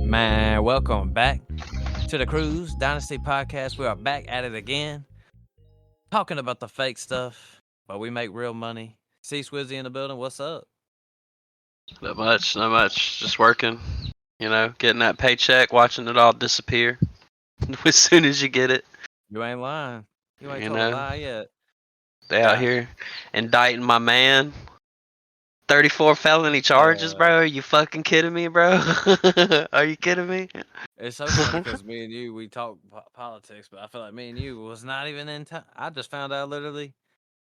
Man, welcome back to the Cruise Dynasty Podcast. We are back at it again, talking about the fake stuff, but we make real money. See Swizzy in the building. What's up? Not much. Just working, getting that paycheck, watching it all disappear as soon as you get it. You ain't lying. You ain't You told a know, lie yet. they out here indicting my man. 34 felony charges, bro. Are you fucking kidding me, bro? Are you kidding me? It's so funny because me and you, we talk politics, but I feel like me and you was not even in time. I just found out literally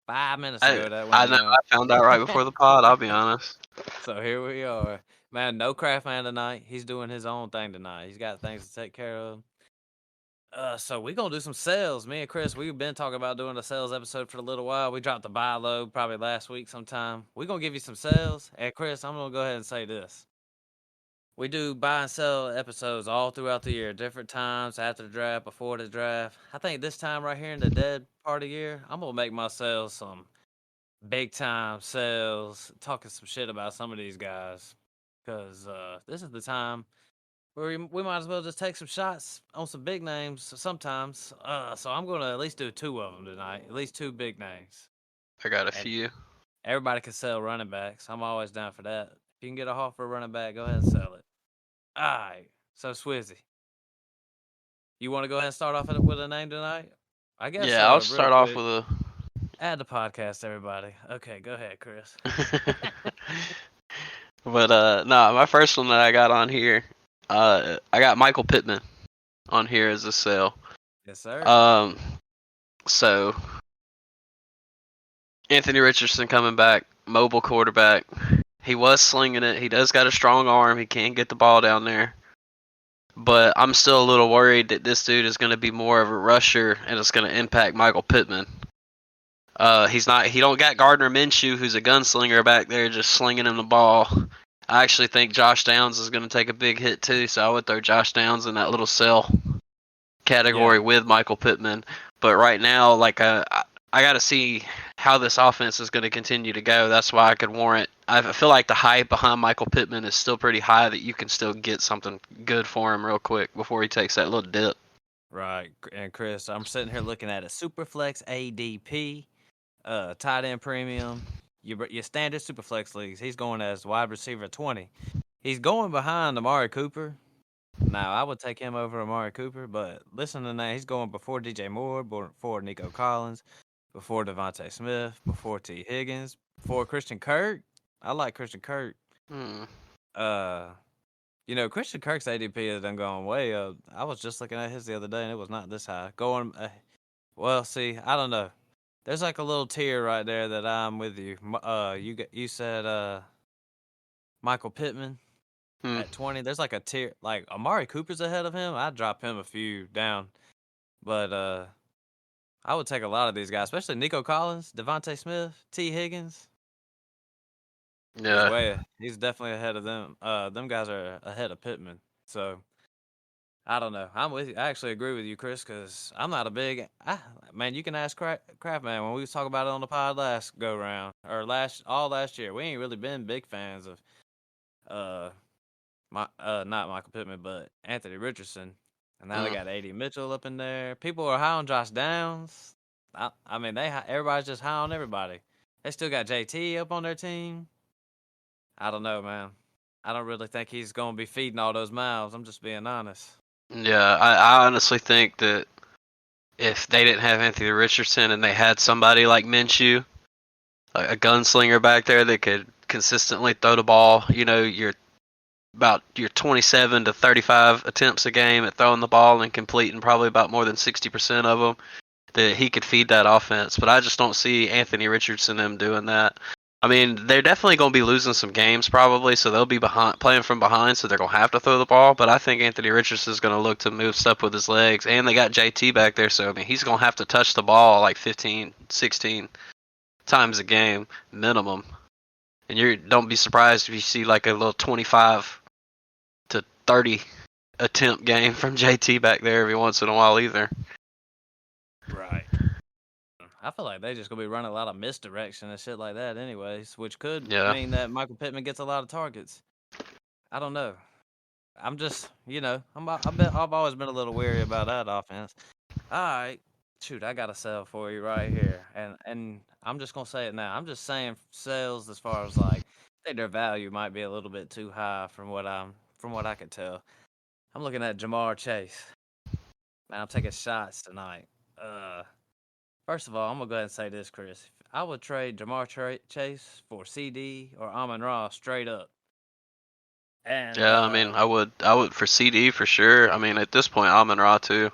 5 minutes ago that I went know. down. I found out right before the pod. I'll be honest. So here we are. Man, no Craft Man tonight. He's doing his own thing tonight. He's got things to take care of. So we gonna do some sales. Me and Chris, we've been talking about doing a sales episode for a little while. We dropped the buy low probably last week sometime. We gonna give you some sales. And Chris, I'm gonna go ahead and say this. We do buy and sell episodes all throughout the year, different times, after the draft, before the draft. I think this time right here in the dead part of the year, I'm gonna make my sales some big time sales, talking some shit about some of these guys. Cause this is the time we might as well just take some shots on some big names sometimes. So I'm going to at least do 2 of them tonight. At least 2 big names. I got a few. Everybody can sell running backs. I'm always down for that. If you can get a haul for a running back, go ahead and sell it. All right. So, Swizzy, you want to go ahead and start off with a name tonight? I guess. Yeah, I'll start off with a. Add the podcast, everybody. Okay, go ahead, Chris. But no, my first one that I got on here. I got Michael Pittman on here as a sale. Yes, sir. So Anthony Richardson coming back, mobile quarterback. He was slinging it. He does got a strong arm. He can get the ball down there. But I'm still a little worried that this dude is going to be more of a rusher and it's going to impact Michael Pittman. He's not. He don't got Gardner Minshew, who's a gunslinger back there, just slinging him the ball. I actually think Josh Downs is going to take a big hit too, so I would throw Josh Downs in that little sell category with Michael Pittman. But right now, like I got to see how this offense is going to continue to go. That's why I could warrant. I feel like the hype behind Michael Pittman is still pretty high that you can still get something good for him real quick before he takes that little dip. Right, and Chris, I'm sitting here looking at a Superflex ADP, tight end premium. Your standard Superflex leagues, he's going as wide receiver 20. He's going behind Amari Cooper. Now, I would take him over Amari Cooper, but listen to that. He's going before DJ Moore, before Nico Collins, before Devontae Smith, before T. Higgins, before Christian Kirk. I like Christian Kirk. Christian Kirk's ADP has done gone way up. I was just looking at his the other day, and it was not this high. I don't know. There's like a little tier right there that I'm with you. You said Michael Pittman at 20. There's like a tier, like Amari Cooper's ahead of him. I'd drop him a few down, but I would take a lot of these guys, especially Nico Collins, Devontae Smith, T. Higgins. Yeah, he's definitely ahead of them. Them guys are ahead of Pittman. So I don't know. I'm with you. I actually agree with you, Chris, because I'm not a big man. You can ask Craft Man when we was talking about it on the pod last go round or last year. We ain't really been big fans of not Michael Pittman, but Anthony Richardson, and now they got A.D. Mitchell up in there. People are high on Josh Downs. I mean, everybody's just high on everybody. They still got JT up on their team. I don't know, man. I don't really think he's gonna be feeding all those mouths. I'm just being honest. Yeah, I honestly think that if they didn't have Anthony Richardson and they had somebody like Minshew, a gunslinger back there that could consistently throw the ball, your 27 to 35 attempts a game at throwing the ball and completing probably about more than 60% of them, that he could feed that offense. But I just don't see Anthony Richardson them doing that. I mean, they're definitely going to be losing some games probably, so they'll be playing from behind, so they're going to have to throw the ball. But I think Anthony Richardson is going to look to move stuff with his legs, and they got JT back there, so I mean, he's going to have to touch the ball like 15, 16 times a game minimum. And don't be surprised if you see like a little 25 to 30 attempt game from JT back there every once in a while either. Right. I feel like they just gonna be running a lot of misdirection and shit like that, anyways, which could Yeah. mean that Michael Pittman gets a lot of targets. I don't know. I'm just, I've always been a little weary about that offense. All right, shoot, I got a sell for you right here, and I'm just gonna say it now. I'm just saying sales as far as like, I think their value might be a little bit too high from what I could tell. I'm looking at Jamar Chase. Man, I'm taking shots tonight. Uh, First of all, I'm gonna go ahead and say this, Chris. I would trade Chase for CD or Amon Ra straight up. And Yeah, I mean, I would for CD for sure. I mean, at this point, Amon-Ra too.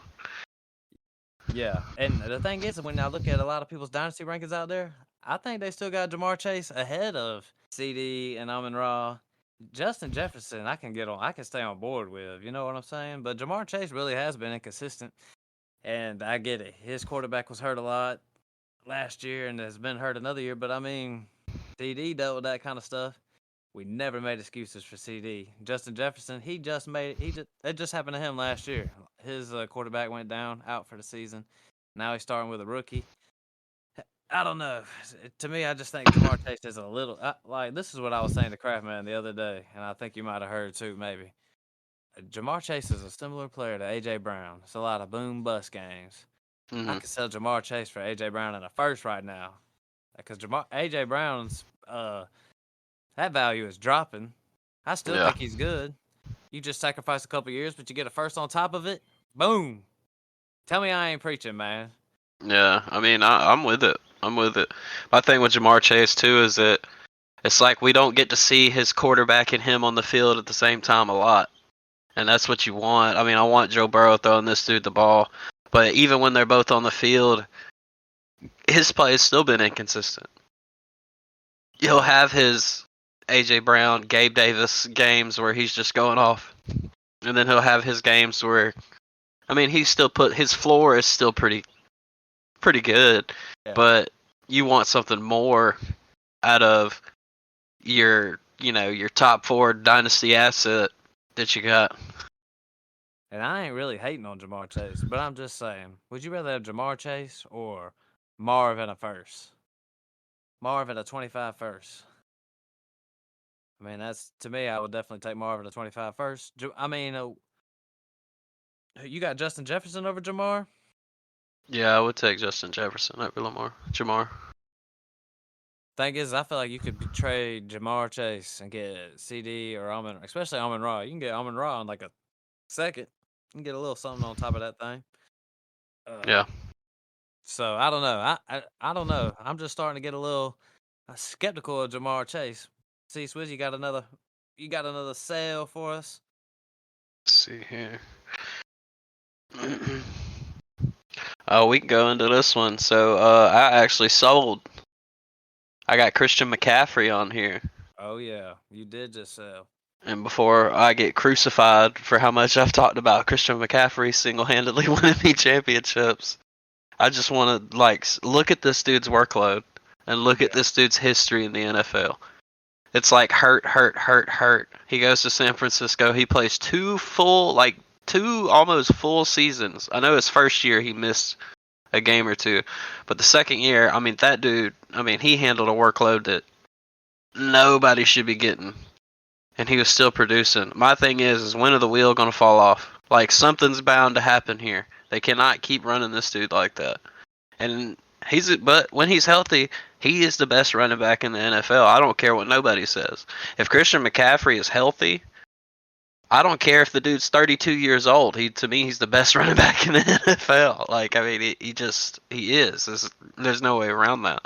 yeah, and the thing is, when I look at a lot of people's dynasty rankings out there, I think they still got Jamar Chase ahead of CD and Amon Ra. Justin Jefferson, I can stay on board with. You know what I'm saying? But Jamar Chase really has been inconsistent, and I get it. His quarterback was hurt a lot last year and has been hurt another year. But I mean, CD dealt with that kind of stuff. We never made excuses for CD. Justin Jefferson, it just happened to him last year. His quarterback went down, out for the season. Now he's starting with a rookie. I don't know. To me, I just think Jamar Chase is a little like this is what I was saying to Craftman the other day, and I think you might have heard too, maybe. Jamar Chase is a similar player to AJ Brown. It's a lot of boom bust games. I Hmm. could sell Jamar Chase for AJ Brown in a first right now, because AJ Brown's that value is dropping. I still Yeah. think he's good. You just sacrifice a couple years, but you get a first on top of it. Boom. Tell me I ain't preaching, man. Yeah. I mean, I'm with it. I'm with it. My thing with Jamar Chase too is that it's like we don't get to see his quarterback and him on the field at the same time a lot, and that's what you want. I mean, I want Joe Burrow throwing this dude the ball, but even when they're both on the field, his play has still been inconsistent. He'll Right. have his AJ Brown, Gabe Davis games where he's just going off, and then he'll have his games where, I mean, he's still his floor is still pretty good, Yeah. but you want something more out of your top four dynasty asset that you got. And I ain't really hating on Jamar Chase, but I'm just saying, would you rather have Jamar Chase or Marv in a first? Marv at a 25 first. I mean, that's to me, I would definitely take Marv at a 25 first. I mean, you got Justin Jefferson over Jamar? Yeah, I would take Justin Jefferson over Jamar. Thing is, I feel like you could trade Jamar Chase and get CD or Amon, especially Amon Ra. You can get Amon Ra in like a second. You can get a little something on top of that thing. Uh, Yeah. so I don't know. I don't know. I'm just starting to get a little skeptical of Jamar Chase. See, Swizzy, you got another sale for us? Let's see here. Oh, we can go into this one. So, I actually sold. I got Christian McCaffrey on here. Oh yeah, you did just sell. And before I get crucified for how much I've talked about Christian McCaffrey single-handedly winning me championships, I just want to look at this dude's workload and look at Yeah. this dude's history in the NFL. It's like hurt, hurt, hurt, hurt. He goes to San Francisco. He plays two almost full seasons. I know his first year he missed a game or two, but the second year, I mean, that dude, I mean, he handled a workload that nobody should be getting, and he was still producing. My thing is when are the wheel gonna fall off? Like something's bound to happen here. They cannot keep running this dude like that. And but when he's healthy, he is the best running back in the NFL. I don't care what nobody says. If Christian McCaffrey is healthy, I don't care if the dude's 32 years old. To me, he's the best running back in the NFL. Like, I mean, he is. There's no way around that.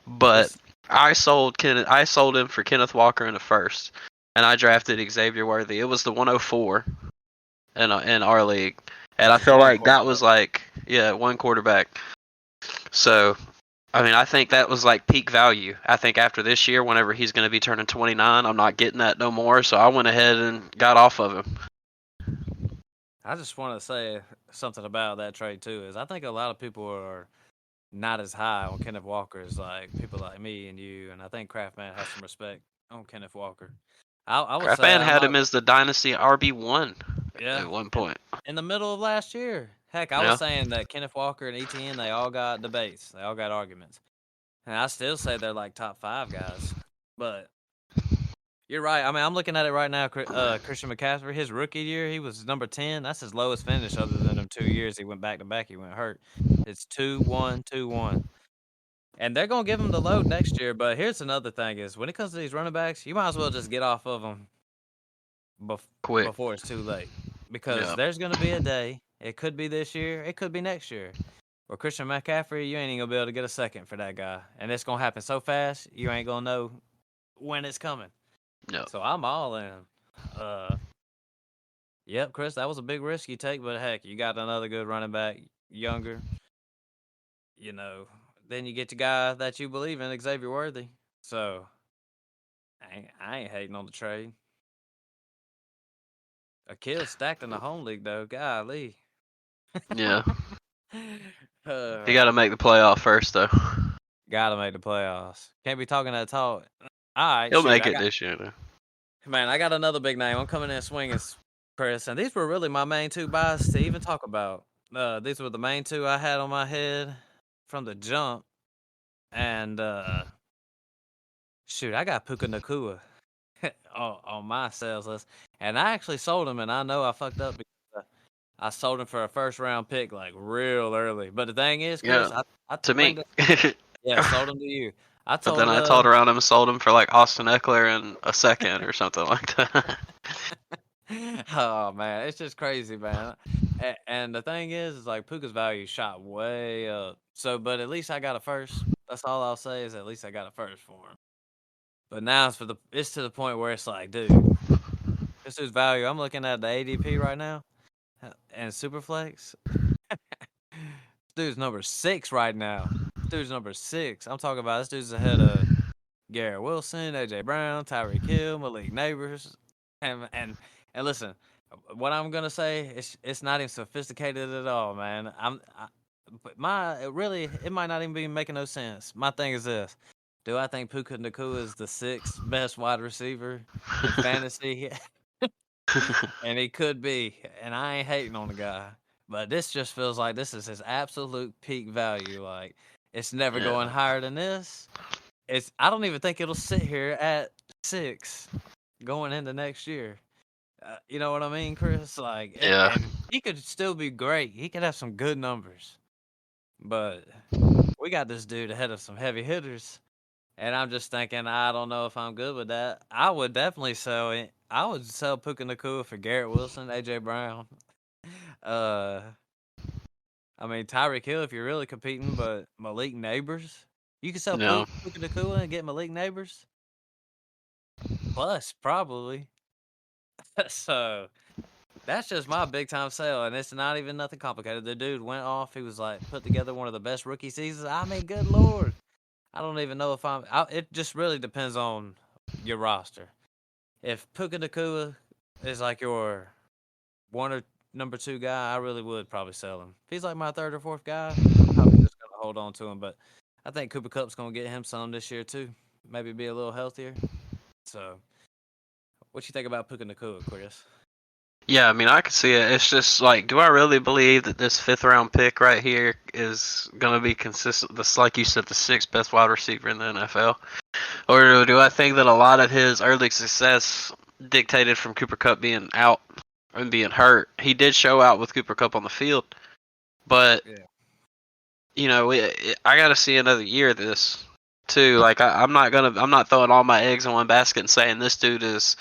But This I sold him for Kenneth Walker in the first, and I drafted Xavier Worthy. It was the 104 in our league, and I feel one like that quarterback. was one quarterback. So, I mean, I think that was like peak value. I think after this year, whenever he's going to be turning 29, I'm not getting that no more. So I went ahead and got off of him. I just want to say something about that trade too. Is I think a lot of people are not as high on Kenneth Walker as like people like me and you, and I think Craftman has some respect on Kenneth Walker. I would Crap say fan out of had my him as the dynasty RB1 yeah, at one and point. in the middle of last year. Heck, I was Yeah. saying that Kenneth Walker and ETN they all got debates, they all got arguments, and I still say they're like top 5 guys. But you're right. I mean, I'm looking at it right now. Christian McCaffrey, his rookie year, he was number 10. That's his lowest finish, other than them 2 years he went back to back. He went hurt. It's 2-1, 2-1. And they're gonna give him the load next year. But here's another thing: is when it comes to these running backs, you might as well just get off of them Quick. before it's too late, because Yeah. there's gonna be a day. It could be this year. It could be next year. Or Christian McCaffrey, you ain't even gonna be able to get a second for that guy, and it's gonna happen so fast you ain't gonna know when it's coming. No. So I'm all in. Uh, yep, Chris, that was a big risk you take, but heck, you got another good running back, younger. You know, then you get your guy that you believe in, Xavier Worthy. So I ain't hating on the trade. A kill stacked in the home league though. Golly. Yeah. He got uh, to make the playoff first, though. gotta make the playoffs. Can't be talking that talk. All right, He'll shoot. make it this year, though. Man, I got another big name. I'm coming in swinging, Chris, and these were really my main two buys to even talk about. These were the main two I had on my head from the jump, and shoot, I got Puka Nakua on my sales list, and I actually sold him, and I know I fucked up because I sold him for a first round pick like real early. But the thing is, Chris, Yeah. I To me. blamed yeah, sold him to you. I But then told I told around him and sold him for like Austin Eckler and a second or something like that. oh man, it's just crazy, man. And the thing is like Puka's value shot way up. So, but at least I got a first. That's all I'll say is at least I got a first for him. But now it's to the point where it's like, dude, this is value. I'm looking at the ADP right now and Superflex. This dude's number 6 right now. This dude's number 6. I'm talking about this dude's ahead of Garrett Wilson, AJ Brown, Tyreek Hill, Malik Neighbors, and listen, what I'm gonna say it's not even sophisticated at all, man. But it might not even be making no sense. My thing is this: do I think Puka Nakua is the 6th best wide receiver in fantasy? And he could be, and I ain't hating on the guy, but this just feels like this is his absolute peak value. Like it's never going Yeah. higher than this. I don't even think it'll sit here at 6 going into next year. You know what I mean, Chris? Like, Yeah. and he could still be great. He could have some good numbers, but we got this dude ahead of some heavy hitters, and I'm just thinking, I don't know if I'm good with that. I would definitely sell it. I would sell Puka Nakua for Garrett Wilson, AJ Brown. Uh, I mean Tyreek Hill if you're really competing, but Malik Neighbors, you can sell No. Puka Nakua and get Malik Neighbors plus probably. So that's just my big time sale, and it's not even nothing complicated. The dude went off. He was like put together one of the best rookie seasons. I mean, good lord, I don't even know if it just really depends on your roster. If Puka Nakua is like your one or number 2 guy, I really would probably sell him. If he's like my 3rd or 4th guy, I'm probably just gonna hold on to him. But I think Cooper Cup's gonna get him some this year too. Maybe be a little healthier. So, what you think about Puka Nakua, Chris? Yeah, I mean, I can see it. It's just like, do I really believe that this 5th round pick right here is going to be consistent? This, like you said, the 6th best wide receiver in the NFL? Or do I think that a lot of his early success dictated from Cooper Kupp being out and being hurt? He did show out with Cooper Kupp on the field, but, Yeah. you know, I got to see another year of this too. Like, I'm not throwing all my eggs in one basket and saying this dude is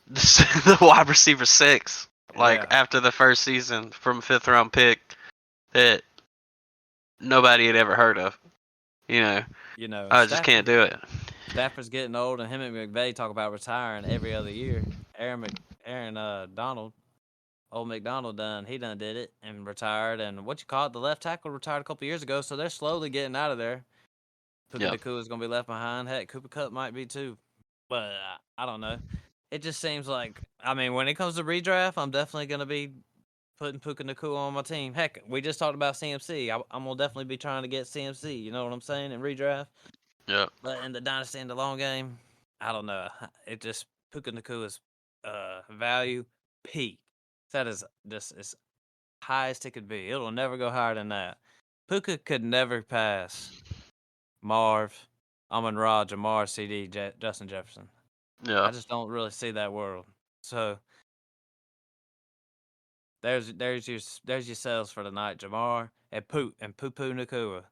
the wide receiver 6, like Yeah. after the first season from a 5th round pick that nobody had ever heard of. You know, I just can't do it. Stafford's getting old, and him and McVay talk about retiring every other year. Aaron Donald, old McDonald he done did it and retired. And what you call it, the left tackle retired a couple years ago, so they're slowly getting out of there. Puka Yeah. Nakua is gonna be left behind. Heck, Cooper Kupp might be too, but I don't know. It just seems like when it comes to redraft, I'm definitely gonna be putting Puka Nakua on my team. Heck, we just talked about CMC. I'm gonna definitely be trying to get CMC. You know what I'm saying in redraft. Yeah. But in the dynasty in the long game, I don't know. It just Puka Nakua's value peak. That is this as high as it could be. It'll never go higher than that. Puka could never pass Marv, Amon Ra, Jamar, CD, Justin Jefferson. Yeah. I just don't really see that world. So there's your sales for tonight, Jamar and Poo Poo Nakua.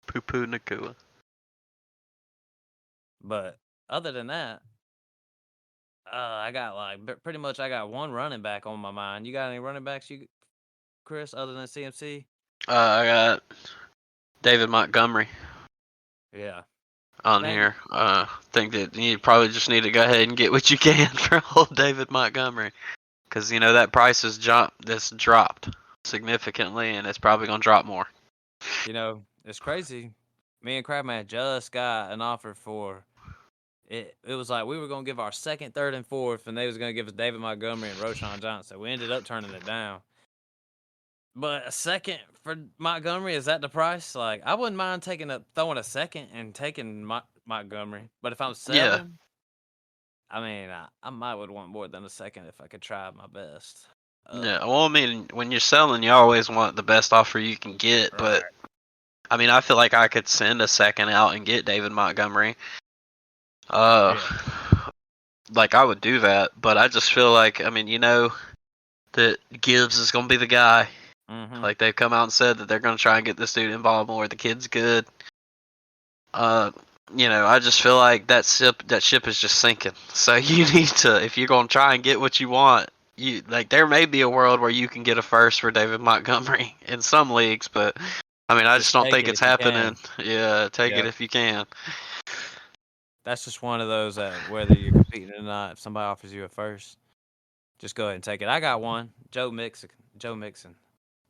Poo poo Nakua. But other than that, I got pretty much I got one running back on my mind. You got any running backs, Chris, other than CMC? I got David Montgomery Yeah, on man. here. Think that you probably just need to go ahead and get what you can for old David Montgomery, because that price has dropped significantly, and it's probably gonna drop more. It's crazy. Me and Crabman just got an offer for it. It was like we were gonna give our second, third, and fourth, and they was gonna give us David Montgomery and Roshan Johnson. We ended up turning it down. But a second for Montgomery, is that the price? Like, I wouldn't mind throwing a second and taking Montgomery. But if I'm Yeah. selling, I mean, I might would want more than a second if I could try my best. Yeah. Well, I mean, when you're selling, you always want the best offer you can get, but Right. I mean, I feel like I could send a second out and get David Montgomery. Uh, Yeah. like I would do that, but I just feel like, I mean, that Gibbs is gonna be the guy. Mm-hmm. Like they've come out and said that they're gonna try and get this dude involved more. The kid's good. I just feel like that ship is just sinking. So you need to, if you're gonna try and get what you want, there may be a world where you can get a first for David Montgomery in some leagues, but I mean, I just don't take think it it's if you happening. can. Yeah, take it Yep. if you can. That's just one of those that whether you're competing or not, if somebody offers you a first, just go ahead and take it. I got one, Joe Mixon. Joe Mixon.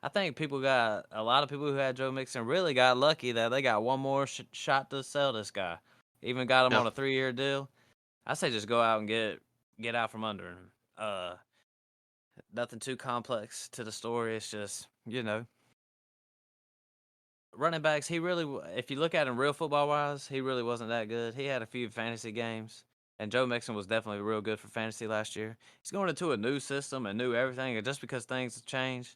I think a lot of people who had Joe Mixon really got lucky that they got one more shot to sell this guy. Even got him Yeah, on a 3-year deal. I say just go out and get out from under him. Nothing too complex to the story. It's just running backs. He really, if you look at him real football wise, he really wasn't that good. He had a few fantasy games, and Joe Mixon was definitely real good for fantasy last year. He's going into a new system and new everything, and just because things have changed,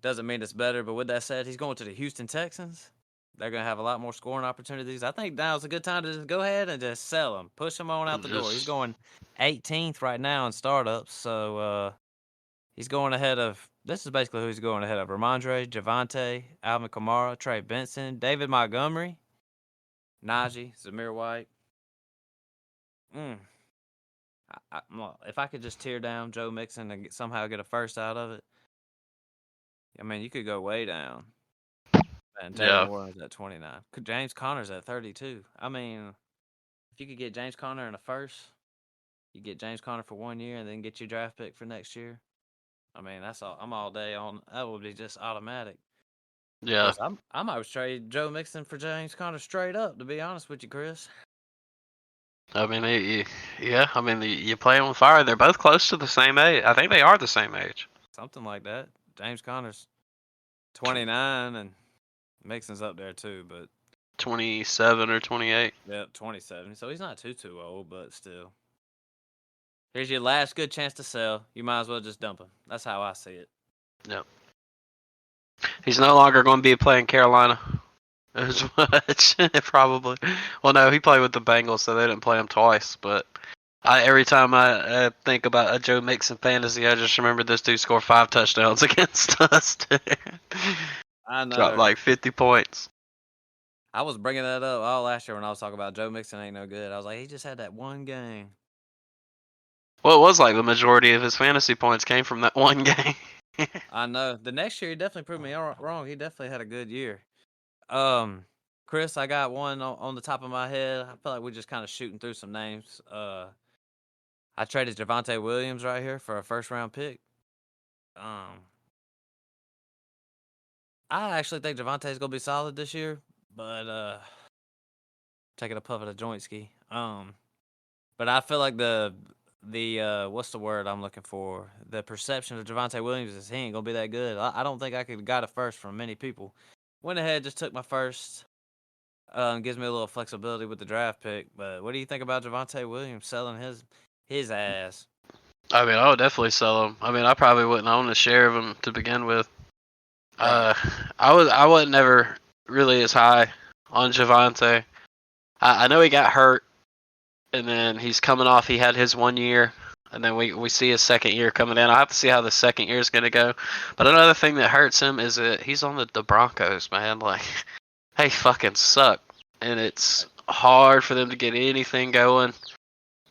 doesn't mean it's better. But with that said, he's going to the Houston Texans. They're going to have a lot more scoring opportunities. I think now's a good time to just go ahead and just sell him, push him on out the door. He's just going 18th right now in startups, so he's going ahead of. This is basically who he's going ahead of: Ramondre, Javante, Alvin Kamara, Trey Benson, David Montgomery, Najee, Zamir White. If I could just tear down Joe Mixon and somehow get a first out of it, I mean, you could go way down. And Jalen yeah, Warren's at 29. James Conner's at 32. I mean, if you could get James Conner in a first, you get James Conner for 1 year and then get your draft pick for next year. I mean, that's all. I'm all day on. That would be just automatic. yeah. Chris, I might trade Joe Mixon for James Conner straight up. To be honest with you, Chris. I mean, yeah. I mean, you play them with fire. They're both close to the same age. I think they are the same age. Something like that. James Conner's 29 and Mixon's up there too, but 27 or 28. yep, 27. So he's not too old, but still. Here's your last good chance to sell. You might as well just dump him. That's how I see it. Yep. He's no longer going to be playing Carolina as much, probably. Well, no, he played with the Bengals, so they didn't play him twice. But every time I think about a Joe Mixon fantasy, I just remember this dude scored 5 touchdowns against us. I Dropped know. like 50 points. I was bringing that up all last year when I was talking about Joe Mixon ain't no good. I was like, he just had that one game. Well, it was like the majority of his fantasy points came from that one game. I know. The next year, he definitely proved me wrong. He definitely had a good year. Chris, I got one on the top of my head. I feel like we're just kind of shooting through some names. I traded Javante Williams right here for a first round pick. I actually think Javante's gonna be solid this year, but taking a puff at a joint ski. But I feel like the what's the word I'm looking for? The perception of Javante Williams is he ain't gonna be that good. I don't think I could got a first from many people. Went ahead, just took my first. Gives me a little flexibility with the draft pick. But what do you think about Javonte Williams selling his ass? I mean, I would definitely sell him. I mean, I probably wouldn't own a share of him to begin with. Right. I wasn't never really as high on Javonte. I know he got hurt, and then he's coming off. He had his 1 year, and then we see his second year coming in. I have to see how the second year is going to go. But another thing that hurts him is that he's on the Broncos, man. Like, they fucking suck, and it's hard for them to get anything going.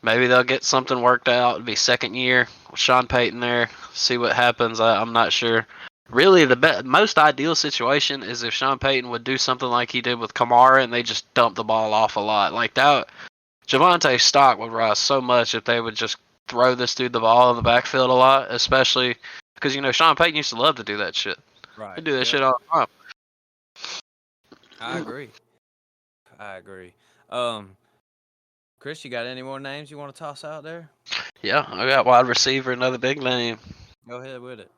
Maybe they'll get something worked out. It'll be second year with Sean Payton there. See what happens. I'm not sure. Really, the most ideal situation is if Sean Payton would do something like he did with Kamara and they just dump the ball off a lot. Like that, Javonte's stock would rise so much if they would just throw this dude the ball in the backfield a lot, especially because, Sean Payton used to love to do that shit. Right. He'd do that shit all the time. I agree. Chris, you got any more names you want to toss out there? Yeah, I got wide receiver, another big name. Go ahead with it.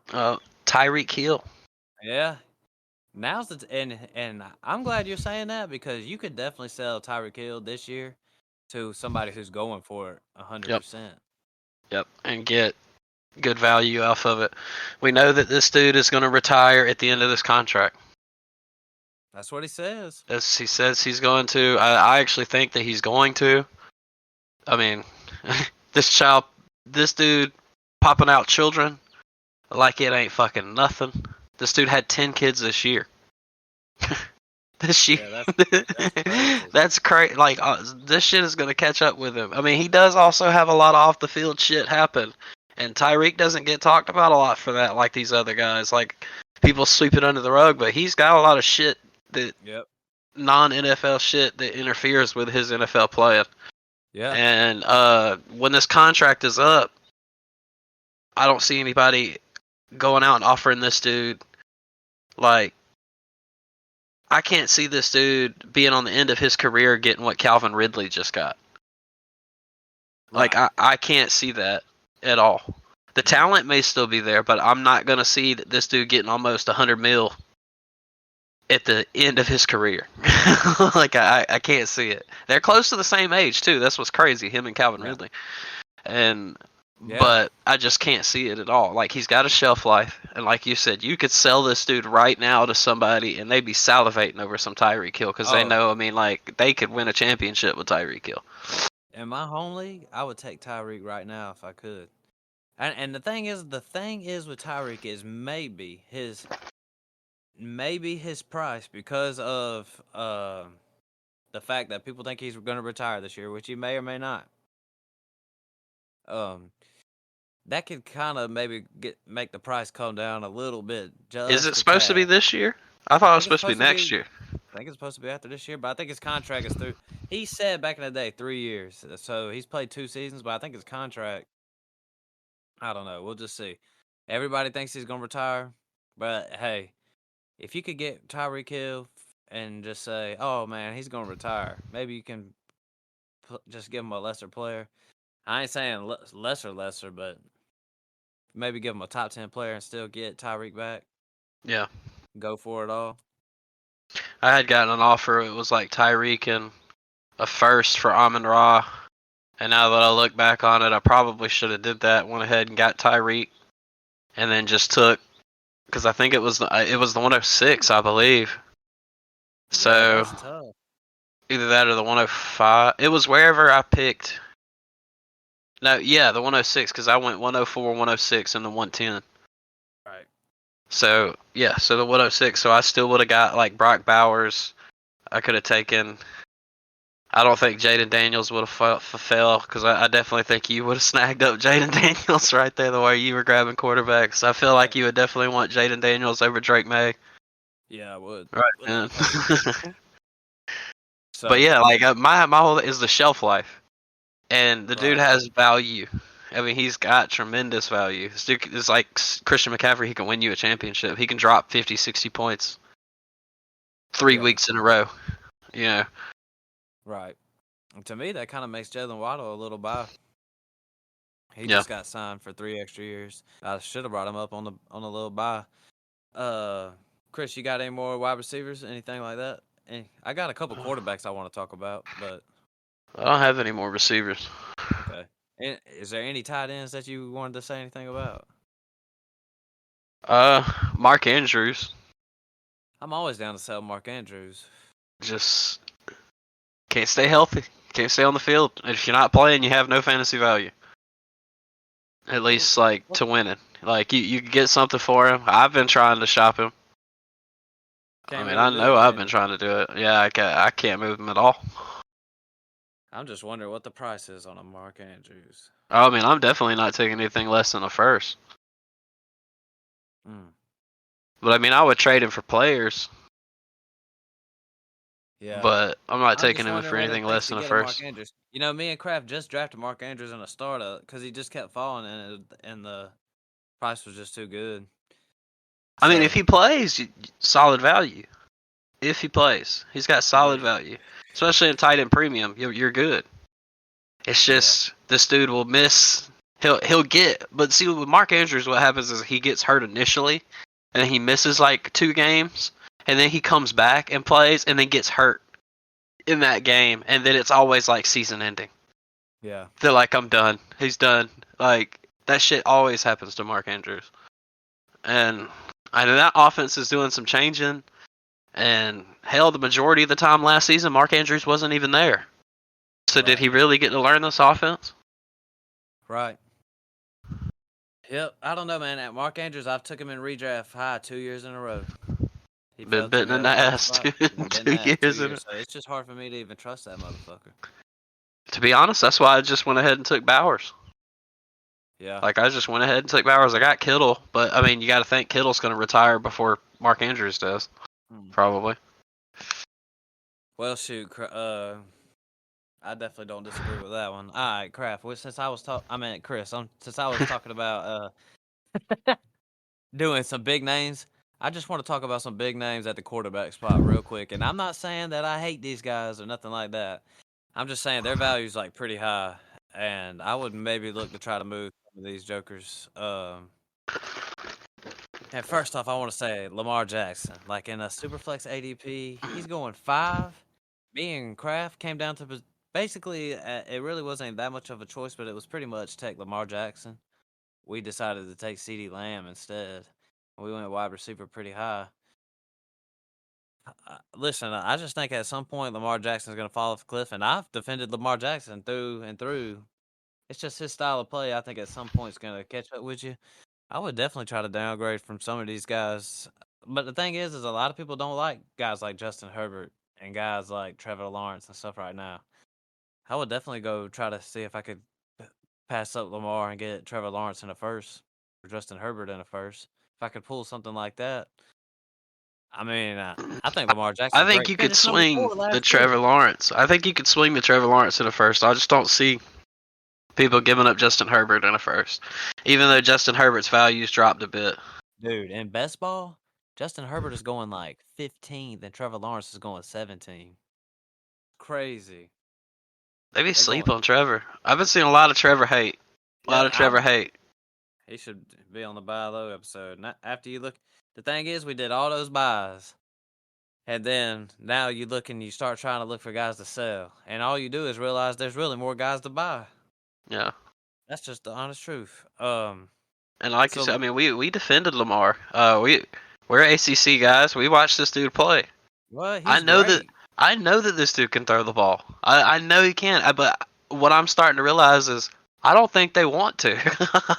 Tyreek Hill. Yeah. Now's the and I'm glad you're saying that because you could definitely sell Tyreek Hill this year to somebody who's going for it 100%. Yep, and get good value off of it. We know that this dude is going to retire at the end of this contract. That's what he says. As he says he's going to. I actually think that he's going to. I mean, this dude popping out children like it ain't fucking nothing. This dude had 10 kids this year. This year. Yeah, that's crazy. Like, this shit is going to catch up with him. I mean, he does also have a lot of off the field shit happen. And Tyreek doesn't get talked about a lot for that like these other guys. Like, people sweep it under the rug, but he's got a lot of shit that non-NFL shit that interferes with his NFL playing. Yeah. And when this contract is up, I don't see anybody going out and offering this dude, like, I can't see this dude being on the end of his career getting what Calvin Ridley just got. Right. Like, I can't see that at all. The talent may still be there, but I'm not going to see that this dude getting almost $100 million at the end of his career. Like, I can't see it. They're close to the same age, too. That's what's crazy, him and Calvin Ridley. But I just can't see it at all. Like, he's got a shelf life, and like you said, you could sell this dude right now to somebody, and they'd be salivating over some Tyreek Hill, because they know, I mean, like, they could win a championship with Tyreek Hill. In my home league, I would take Tyreek right now if I could. And the thing is with Tyreek is maybe his price, because of the fact that people think he's going to retire this year, which he may or may not. That could kind of maybe make the price come down a little bit. Is it supposed to be this year? I thought it was supposed to be next year. I think it's supposed to be after this year, but I think his contract is through. He said back in the day 3 years, so he's played 2 seasons, but I think his contract, I don't know. We'll just see. Everybody thinks he's going to retire, but hey, if you could get Tyreek Hill and just say, oh man, he's going to retire, maybe you can just give him a lesser player. I ain't saying lesser, but maybe give him a top 10 player and still get Tyreek back. Yeah. Go for it all. I had gotten an offer. It was like Tyreek and a first for Amon-Ra. And now that I look back on it, I probably should have did that. Went ahead and got Tyreek, and then just took, because I think it was the 106, I believe. So that's tough. Either that or the 105. It was wherever I picked. No, yeah, the 106, because I went 104, 106, and the 110. Right. So yeah, so the 106. So I still would have got like Brock Bowers. I could have taken. I don't think Jaden Daniels would have fell, because I definitely think you would have snagged up Jaden Daniels right there the way you were grabbing quarterbacks. I feel like you would definitely want Jaden Daniels over Drake May. Yeah, I would. Right, man. So. But yeah, like my whole is the shelf life, and the dude has value. I mean, he's got tremendous value. This dude is like Christian McCaffrey. He can win you a championship. He can drop 50, 60 points 3 weeks in a row. You know. Right. And to me, that kind of makes Jalen Waddle a little buy. He just got signed for 3 extra years. I should have brought him up on a little buy. Chris, you got any more wide receivers? Anything like that? I got a couple quarterbacks I want to talk about, but I don't have any more receivers. okay. And is there any tight ends that you wanted to say anything about? Mark Andrews I'm always down to sell Mark Andrews. just can't stay healthy. Can't stay on the field. If you're not playing, you have no fantasy value. At least like to winning. Like you can get something for him. I've been trying to shop him. Can't I mean, really I do know it, I've can been you? trying to do it. Yeah, I can't move him at all. I'm just wondering what the price is on a Mark Andrews. I mean, I'm definitely not taking anything less than a first. Mm. But I mean, I would trade him for players. Yeah. But I'm not I'm taking just him wondering for what it anything takes less to than a get a Mark first. Andrews. You know, me and Kraft just drafted Mark Andrews in a startup because he just kept falling and the price was just too good. I mean, if So he plays, solid value. If he plays, he's got solid yeah, value, especially in tight end premium. You're good. It's yeah, just this dude will miss. He'll get, but see with Mark Andrews, what happens is he gets hurt initially, and then he misses like 2 games, and then he comes back and plays, and then gets hurt in that game, and then it's always like season ending. yeah. They're like, I'm done. He's done. Like that shit always happens to Mark Andrews, and I know that offense is doing some changing. And hell, the majority of the time last season, Mark Andrews wasn't even there. So did Right. he really get to learn this offense? Right. Yep. I don't know, man. At Mark Andrews, I've took him in redraft high 2 years in a row. He Been fell to bitten me in at the a fine ass spot and been 2 that 2 years in it. years. So it's just hard for me to even trust that motherfucker. To be honest, that's why I just went ahead and took Bowers. Yeah. Like I just went ahead and took Bowers. I got Kittle, but I mean, you got to think Kittle's going to retire before Mark Andrews does, Hmm. probably. Well, shoot. I definitely don't disagree with that one. All right, Kraft. Well, since I was I meant Chris. Since I was talking about doing some big names, I just want to talk about some big names at the quarterback spot real quick. And I'm not saying that I hate these guys or nothing like that. I'm just saying their value's like pretty high, and I would maybe look to try to move some of these jokers. And first off, I want to say Lamar Jackson, like in a Superflex ADP, he's going 5. Me and Kraft came down to basically, it really wasn't that much of a choice, but it was pretty much take Lamar Jackson. We decided to take CD Lamb instead. We went wide receiver pretty high. Listen, I just think at some point Lamar Jackson's going to fall off a cliff, and I've defended Lamar Jackson through and through. It's just his style of play. I think at some point it's going to catch up with you. I would definitely try to downgrade from some of these guys. But the thing is a lot of people don't like guys like Justin Herbert and guys like Trevor Lawrence and stuff right now. I would definitely go try to see if I could pass up Lamar and get Trevor Lawrence in a first or Justin Herbert in a first. If I could pull something like that, I mean, I think Lamar I Jackson's think great. you could Finished number swing 4 the last Trevor year. Lawrence. I think you could swing the Trevor Lawrence in a first. I just don't see people giving up Justin Herbert in a first, even though Justin Herbert's values dropped a bit. Dude, in best ball, Justin Herbert is going like 15th and Trevor Lawrence is going 17th. Crazy. They be They're sleep going. on Trevor. I've been seeing a lot of Trevor hate. A lot Yeah, of Trevor hate. he should be on the buy low episode. After you look, the thing is, we did all those buys, and then now you look and you start trying to look for guys to sell, and all you do is realize there's really more guys to buy. Yeah. That's just the honest truth. And like you said, I So mean, we defended Lamar. We're ACC guys. We watched this dude play. well, I he's know that great. I know that this dude can throw the ball. I know he can. But what I'm starting to realize is I don't think they want to.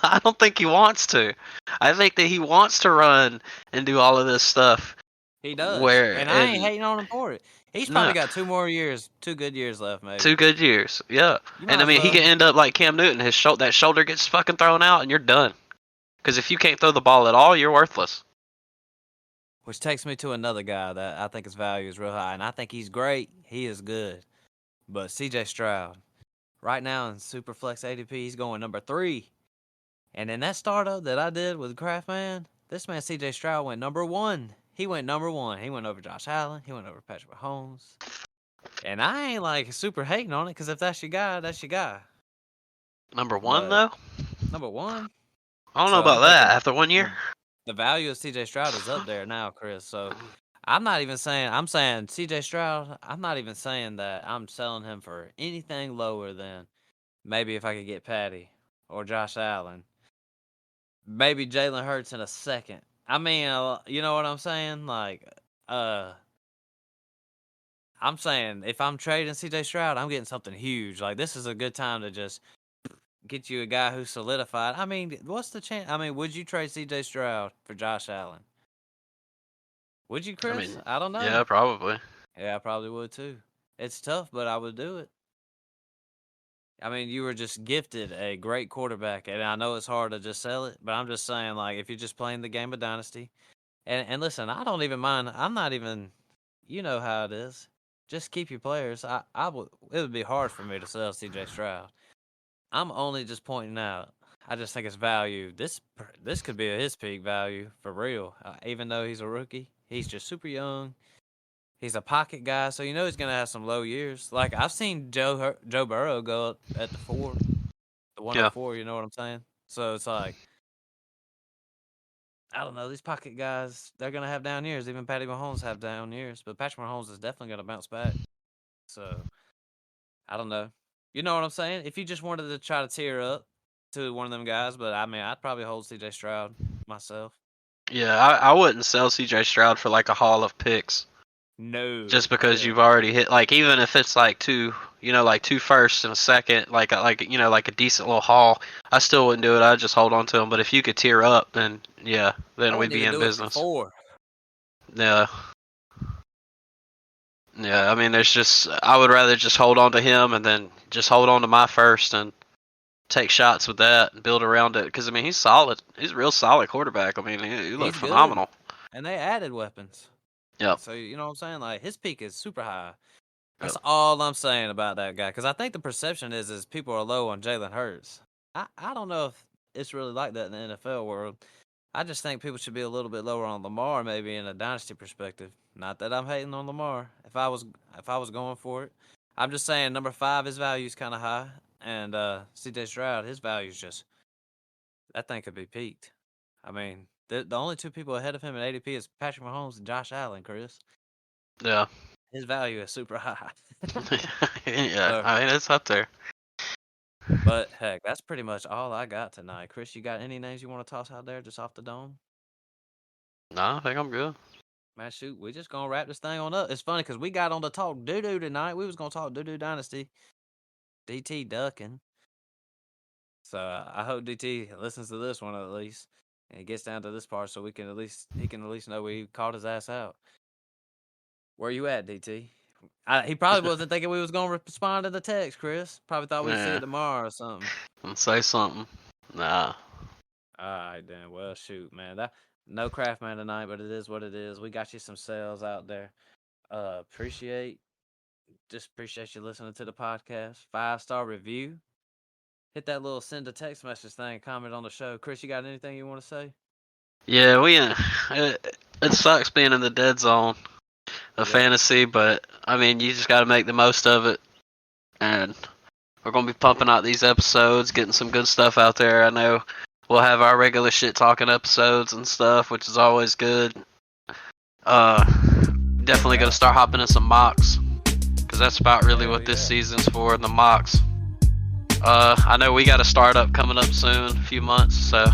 I don't think he wants to. I think that he wants to run and do all of this stuff. He does, Where and I ain't and hating on him for it. He's probably no, got 2 more years, 2 good years left, 2 maybe. good years. Yeah. You And might I as mean, he well. could end up like Cam Newton. That shoulder gets fucking thrown out, and you're done. Because if you can't throw the ball at all, you're worthless. Which takes me to another guy that I think his value is real high, and I think he's great. He is good. But CJ Stroud, right now in Superflex ADP, he's going number 3. And in that startup that I did with Craftman, this man CJ Stroud went number 1. He went number 1. He went over Josh Allen. He went over Patrick Mahomes. And I ain't like super hating on it because if that's your guy, that's your guy. Number one But though, number 1. I don't know So I'm about that. thinking After 1 year, the value of CJ Stroud is up there now, Chris. So I'm not even saying. I'm saying C.J. Stroud. I'm not even saying that I'm selling him for anything lower than maybe if I could get Patty or Josh Allen, maybe Jalen Hurts in a second. I mean, you know what I'm saying? Like, uh, I'm saying if I'm trading C.J. Stroud, I'm getting something huge. Like, this is a good time to just get you a guy who's solidified. I mean, what's the chance? I mean, would you trade C.J. Stroud for Josh Allen? Would you, I Chris? mean, I don't know. yeah, probably. Yeah, I probably would too. It's tough, but I would do it. I mean, you were just gifted a great quarterback, and I know it's hard to just sell it, but I'm just saying, like, if you're just playing the game of Dynasty, and listen, I don't even mind. I'm not even, you know how it is. Just keep your players. I would. It would be hard for me to sell C.J. Stroud. I'm only just pointing out. I just think it's value. This could be his peak value for real. Even though he's a rookie, he's just super young. He's a pocket guy, so you know he's gonna have some low years. Like I've seen Joe Burrow go up at the 4, the Yeah. 104. You know what I'm saying? So it's like I don't know. These pocket guys, they're gonna have down years. Even Patty Mahomes have down years, but Patrick Mahomes is definitely gonna bounce back. So I don't know. You know what I'm saying? If you just wanted to try to tear up to one of them guys, but I mean, I'd probably hold C.J. Stroud myself. Yeah, I wouldn't sell CJ Stroud for like a haul of picks. Just No, because hell you've no. already hit, like, even if it's like two, like two firsts and a second, like a decent little haul, I still wouldn't do it. I'd just hold on to them. But if you could tear up, then yeah, I then we'd wouldn't be even in do it for business. 4. Yeah, yeah. I mean, there's just I would rather just hold on to him and then just hold on to my first and take shots with that and build around it. Because I mean, he's solid. He's a real solid quarterback. I mean, he looked He's good, phenomenal. and they added weapons. Yep. So you know what I'm saying? Like his peak is super high. That's Yep. all I'm saying about that guy. Because I think the perception is people are low on Jalen Hurts. I don't know if it's really like that in the NFL world. I just think people should be a little bit lower on Lamar, maybe in a dynasty perspective. Not that I'm hating on Lamar. If I was going for it, I'm just saying number 5, his value is kind of high, and C.J. Stroud, his value is just that thing could be peaked. I mean, the only 2 people ahead of him in ADP is Patrick Mahomes and Josh Allen. Chris, Yeah. his value is super high. Yeah. So, I mean, it's up there. but heck, that's pretty much all I got tonight. Chris, you got any names you want to toss out there just off the dome? No, I think I'm good. Man, shoot, we just gonna wrap this thing on up. It's funny because we got on to talk doo doo tonight. We was gonna talk doo doo dynasty. DT ducking. So I hope DT listens to this one at least, and he gets down to this part so he can at least know we called his ass out. Where you at, DT? He probably wasn't thinking we was gonna respond to the text, Chris. Probably thought we'd see Yeah. it tomorrow or something. And say something. Nah. All right, then. Well, shoot, man. That no craft man tonight, but it is what it is. We got you some sales out there. Appreciate you listening to the podcast. 5-star review. Hit that little send a text message thing. Comment on the show. Chris, you got anything you want to say? Yeah, it sucks being in the dead zone of Yeah. fantasy, but I mean, you just got to make the most of it. And we're gonna be pumping out these episodes, getting some good stuff out there. I know we'll have our regular shit talking episodes and stuff, which is always good. Uh, Definitely gonna start hopping in some mocks, because that's about really what this season's for, the mocks. I know we got a startup coming up soon, a few months, so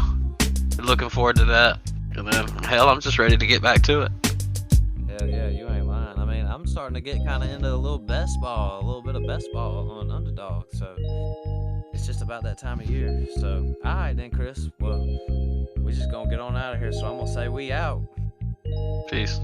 looking forward to that. And then, hell, I'm just ready to get back to it. Hell yeah, you ain't lying. I mean, I'm starting to get kind of into a little best ball, a little bit of best ball on Underdog. So it's just about that time of year. So, all right then, Chris. Well, we just gonna get on out of here. So I'm gonna say we out. Peace.